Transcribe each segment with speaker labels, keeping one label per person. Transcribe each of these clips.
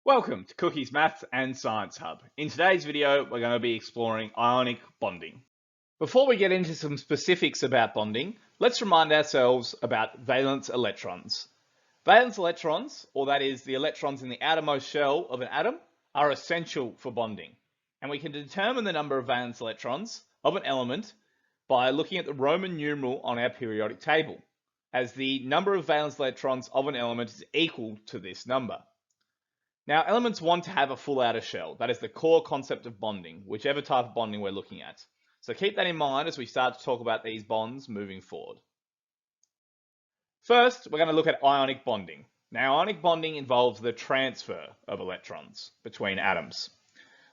Speaker 1: Welcome to Cookie's Maths and Science Hub. In today's video, we're going to be exploring ionic bonding. Before we get into some specifics about bonding, let's remind ourselves about valence electrons. Valence electrons, or that is the electrons in the outermost shell of an atom, are essential for bonding. And we can determine the number of valence electrons of an element by looking at the Roman numeral on our periodic table, as the number of valence electrons of an element is equal to this number. Now, elements want to have a full outer shell. That is the core concept of bonding, whichever type of bonding we're looking at. So keep that in mind as we start to talk about these bonds moving forward. First, we're going to look at ionic bonding. Now, ionic bonding involves the transfer of electrons between atoms.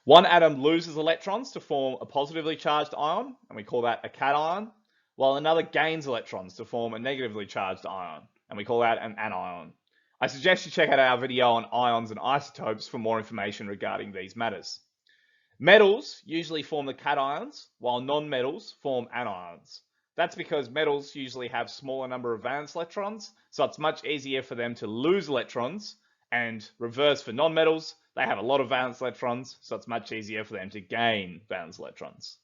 Speaker 1: One atom loses electrons to form a positively charged ion, and we call that a cation, while another gains electrons to form a negatively charged ion, and we call that an anion. I suggest you check out our video on ions and isotopes for more information regarding these matters. Metals usually form the cations, while non-metals form anions. That's because metals usually have smaller number of valence electrons, so it's much easier for them to lose electrons, and reverse for non-metals, they have a lot of valence electrons, so it's much easier for them to gain valence electrons.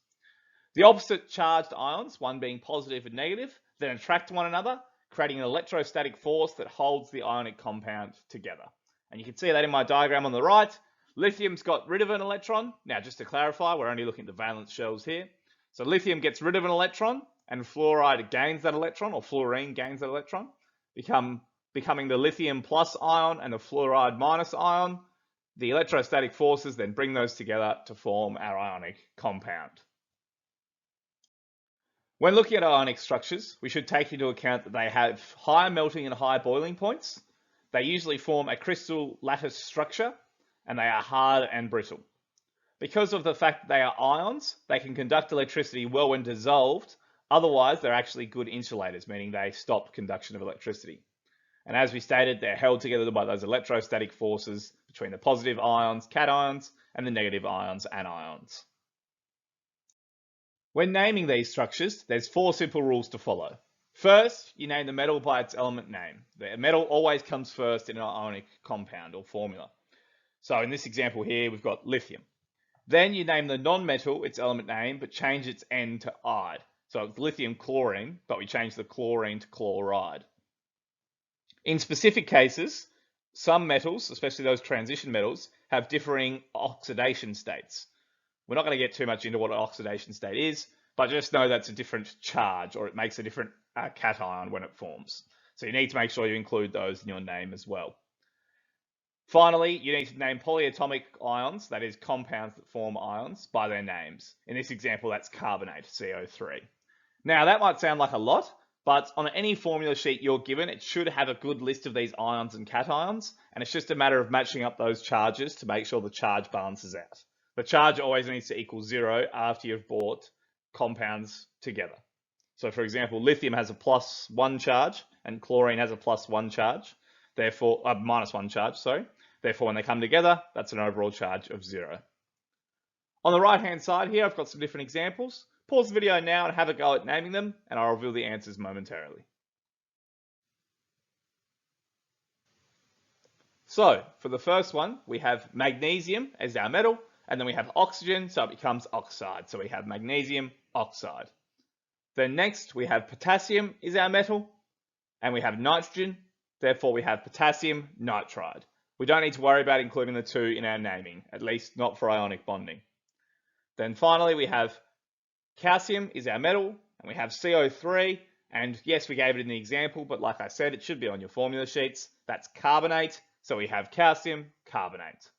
Speaker 1: The opposite charged ions, one being positive and negative, then attract one another, creating an electrostatic force that holds the ionic compound together. And you can see that in my diagram on the right. Lithium's got rid of an electron. Now, just to clarify, we're only looking at the valence shells here. So lithium gets rid of an electron, and fluoride gains that electron, or fluorine gains that electron, becoming the lithium plus ion and the fluoride minus ion. The electrostatic forces then bring those together to form our ionic compound. When looking at ionic structures, we should take into account that they have high melting and high boiling points. They usually form a crystal lattice structure, and they are hard and brittle. Because of the fact that they are ions, they can conduct electricity well when dissolved. Otherwise, they're actually good insulators, meaning they stop conduction of electricity. And as we stated, they're held together by those electrostatic forces between the positive ions, cations, and the negative ions, anions. When naming these structures, there's 4 simple rules to follow. First, you name the metal by its element name. The metal always comes first in an ionic compound or formula. So in this example here, we've got lithium. Then you name the non-metal its element name, but change its N to ide. So it's lithium chlorine, but we change the chlorine to chloride. In specific cases, some metals, especially those transition metals, have differing oxidation states. We're not going to get too much into what an oxidation state is, but just know that's a different charge, or it makes a different cation when it forms. So you need to make sure you include those in your name as well. Finally, you need to name polyatomic ions, that is compounds that form ions, by their names. In this example, that's carbonate, CO3. Now that might sound like a lot, but on any formula sheet you're given, it should have a good list of these ions and cations, and it's just a matter of matching up those charges to make sure the charge balances out. The charge always needs to equal 0 after you've brought compounds together. So for example, lithium has a +1 charge and chlorine has a +1 charge, therefore, -1 charge, sorry. Therefore, when they come together, that's an overall charge of 0. On the right-hand side here, I've got some different examples. Pause the video now and have a go at naming them, and I'll reveal the answers momentarily. So, for the first one, we have magnesium as our metal, and then we have oxygen, so it becomes oxide. So we have magnesium oxide. Then next, we have potassium is our metal, and we have nitrogen, therefore we have potassium nitride. We don't need to worry about including the 2 in our naming, at least not for ionic bonding. Then finally, we have calcium is our metal, and we have CO3, and yes, we gave it in the example, but like I said, it should be on your formula sheets. That's carbonate, so we have calcium carbonate.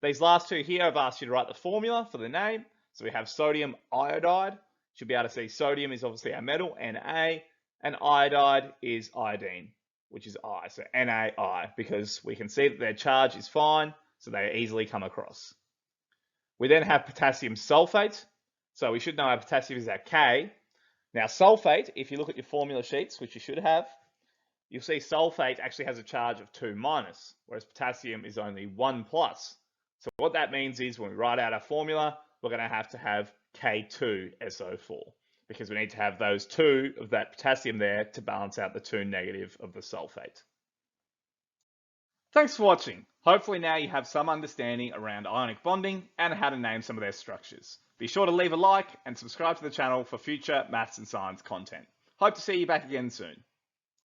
Speaker 1: These last 2 here, I've asked you to write the formula for the name. So we have sodium iodide. You should be able to see sodium is obviously our metal, Na, and iodide is iodine, which is I, so NaI, because we can see that their charge is fine, so they easily come across. We then have potassium sulfate. So we should know our potassium is our K. Now sulfate, if you look at your formula sheets, which you should have, you'll see sulfate actually has a charge of 2-, whereas potassium is only 1+. So what that means is when we write out our formula, we're going to have K2SO4, because we need to have those 2 of that potassium there to balance out the 2 negative of the sulfate. Thanks for watching. Hopefully now you have some understanding around ionic bonding and how to name some of their structures. Be sure to leave a like and subscribe to the channel for future maths and science content. Hope to see you back again soon.